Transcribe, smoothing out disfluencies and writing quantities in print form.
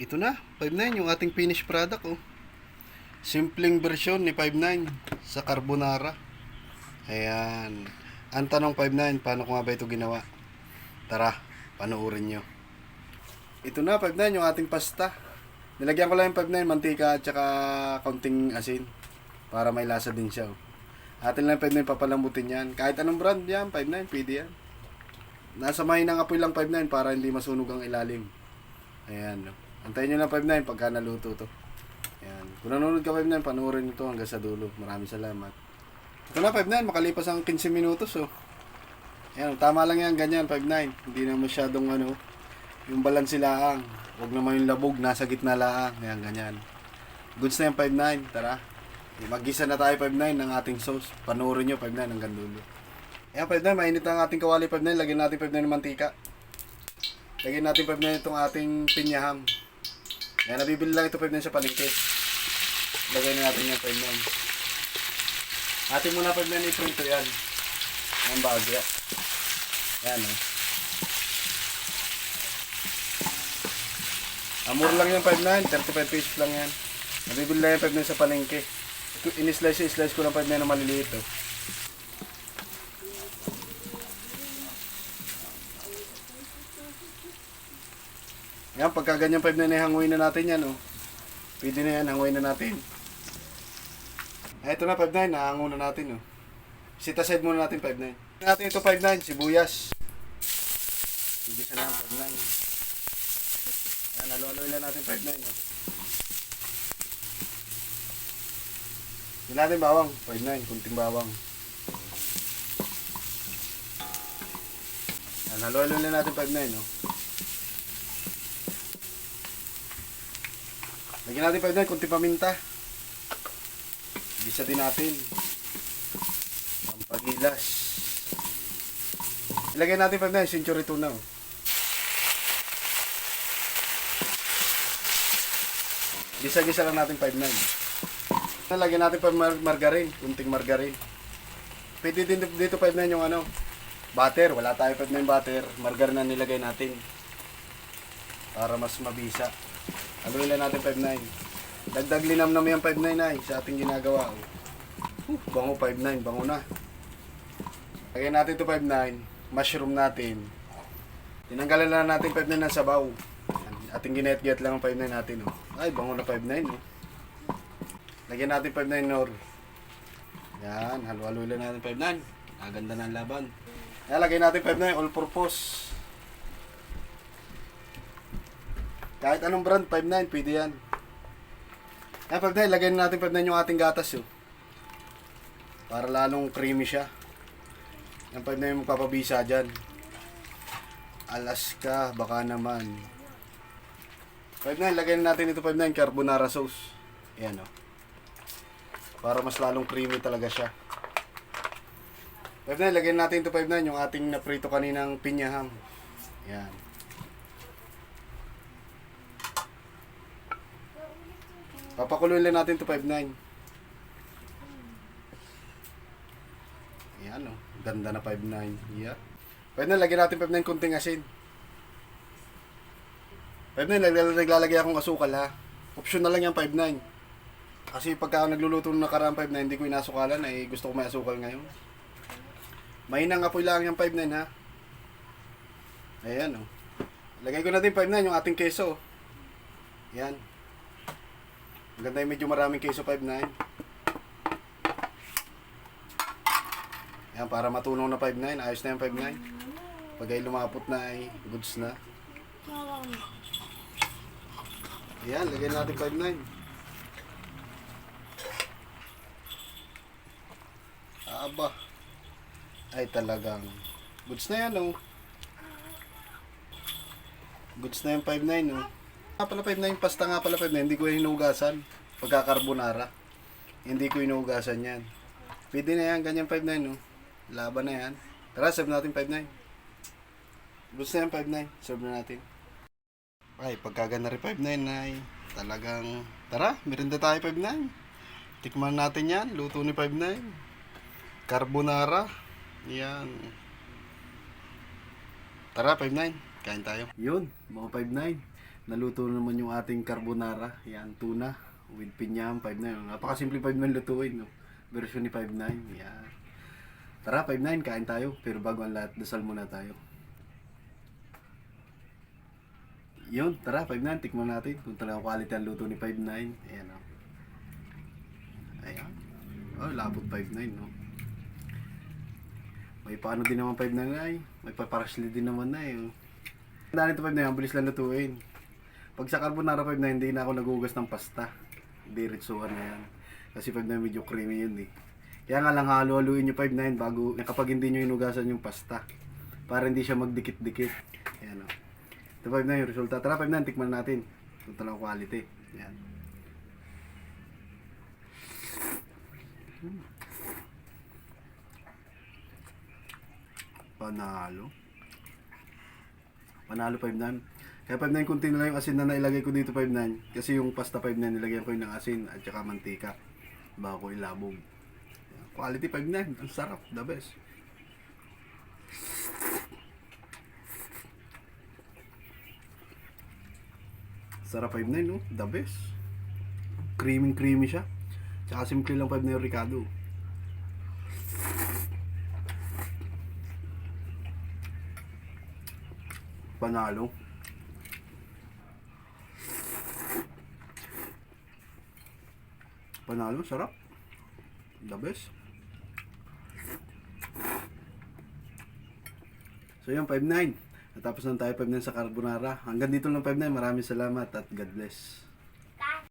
Ito na, 5.9 yung ating finished product oh. Simpleng version ni 5.9 sa carbonara. Ayan. Ang tanong 5.9, paano ko nga ba ito ginawa? Tara, panoorin nyo. Ito na 5.9 yung ating pasta. Nilagyan ko lang yung 5.9 mantika at saka kaunting asin para may lasa din siya oh. Atin lang 5.9 papalambutin yan. Kahit anong brand yan, 5.9 pwede yan. Nasa mahinang apoy lang 5.9 para hindi masunog ang ilalim. Ayan no. Antayin nyo lang 5.9 pagka naluto to. Ayan. Kung nanonood ka 5.9, panoorin nyo to hanggang sa dulo. Maraming salamat. Ito na 5.9, makalipas ang 15 minutos oh. Ayan, tama lang yan, ganyan 5.9. Hindi na masyadong ano, yung balansi laang. Huwag naman yung labog, nasa gitna laang. Ayan, ganyan. Goods na yung 5.9, tara. Mag-gisa na tayo 5.9 ng ating sauce. Panoorin nyo 5.9 hanggang dulo. Ayan 5.9, mainit ang ating kawali 5.9. Lagyan natin 5.9 ng mantika. Lagyan natin 5.9 itong ating pinyaham. Ayan, nabibili lang ito 5.9 sa palengke. Lagyan natin yung 5.9. Atin muna 5.9 i-prito yan. Ang bagya. Ayan o. Amor lang yung 5.9. 35 pesos lang yan. Nabibili lang yung 5.9 sa palengke. In-slice ko lang 5.9 na maliliit o. Yan, pagka ganyan 5.9 ay hanguin na natin yan oh. Pwede na yan, hanguin na natin. Ito na 5.9, nahango na natin oh. Set aside muna natin 5.9. Natin ito 5.9, sibuyas. Ibisa na ang 5.9. Yan, halo-haloy lang natin 5.9 oh. Yan natin bawang, 5.9, kunting bawang. Yan, halo-haloy lang natin 5.9 oh. Lagyan natin 5.9, kunting paminta. Ibisa din natin. Pampagilas. Ilagay natin 5.9, century tuna oh. Gisa-gisa lang natin 5.9. Lagyan natin pa margarine, kunting margarine. Pwede din dito 5.9 yung ano, butter. Wala tayo 5.9 butter, margarine na nilagay natin. Para mas mabisa. Haluin lang natin 5.9. Dagdag linamnam yung 5.9 ay sa ating ginagawa. Bango 5.9, bango na. Lagyan natin ito 5.9. Mushroom natin. Tinanggalan lang natin 5.9 ng sabaw. Ating ginayat-gayat lang ang 5.9 natin. Oh. Ay, bango na 5.9. Oh. Lagyan natin 5.9 nor. Yan, halo-halo lang natin 5.9. Aganda ng laban. Yan, lagyan natin 5.9 all purpose. Kahit anong brand, 5.9, pwede yan. Yan, 5.9, lagyan natin 5.9 yung ating gatas yun. Para lalong creamy siya. Yan, 5.9 yung magpapabisa dyan. Alaska, baka naman. 5.9, lagyan natin ito 5.9, carbonara sauce. Yan o. Para mas lalong creamy talaga siya. 5.9, lagyan natin ito 5.9, yung ating naprito kaninang pinyaham. Yan. Papakuloy lang natin ito 5.9. Ayan o. Ganda na 5.9. Yeah. 5.9, lagyan natin 5.9 kunting asin. 5.9, naglalagay akong asukal ha. Optional lang yan 5.9. Kasi pagka nagluluto ng nakaraan 5.9, hindi ko inasukalan. Ay gusto ko may asukal ngayon. Mahinang apoy lang yung 5.9 ha. Ayan o. Lagay ko na din 5.9 yung ating keso. Ayan. Maganda yung medyo maraming keso 5.9. Yan, para matunaw na 5.9. Ayos na yung 5.9. Pag ay lumapot na ay goods na. Yan, lagyan natin 5.9. Aba. Ay talagang goods na yan oh. Goods na yung 5.9 oh. Pala 5.9, pasta nga pala 5.9, hindi ko hinugasan pagka-carbonara. Hindi ko hinugasan yan. Pwede na yan, ganyan 5.9 no. Laban na yan. Tara, serve natin 5.9. Gusto na yan 5.9, serve na natin. Ay, pagkaganda rin 5.9 ay talagang, tara, merinda tayo 5.9. Tikman natin yan, luto ni 5.9. Carbonara. Yan. Tara, 5.9. Kain tayo. Yun, mga 5.9. Naluto naman yung ating carbonara. Yan, tuna with pinyam, 5-9. Napakasimple 5-9 lutuin, no? Version ni 5-9. Yan. Tara, 5-9, kain tayo. Pero bago ang lahat, dasal muna tayo. Yun, tara, 5-9, tikman natin kung talagang quality ang luto ni 5-9. Ayan, o. Ayan. Oh, labot 5-9, no? May paano din naman 5-9 ay. May paparasli din naman na, eh. Oh. Dahil ito 5-9, ang bilis lang lutuin. Pag sa carbonara 5-9, hindi na ako nagugas ng pasta. Diretsuhan na yan. Kasi 5-9 medyo creamy yun, eh. Kaya nga lang halo-haluin nyo 5-9 bago, kapag hindi nyo inugasan yung pasta. Para hindi siya magdikit-dikit. Ayan, o. Ito 5-9 yung resulta. Tara 5-9, tikman natin. Kung talagang quality. Ayan. Panalo. Panalo 5-9. Kaya 5-9 kunti na lang yung asin na nailagay ko dito 5-9. Kasi yung pasta 5-9 nilagyan ko yung ng asin at saka mantika. Bago ko ilabog. Quality 5-9. Ang sarap. The best. Sarap 5-9, no? The best. Creamy siya. Tsaka simple lang 5-9 yung Ricardo. Panalo. Panalo, sarap. The best. So yun, 5-9. Natapos na tayo 5-9 sa carbonara. Hanggang dito lang 5-9. Maraming salamat at God bless.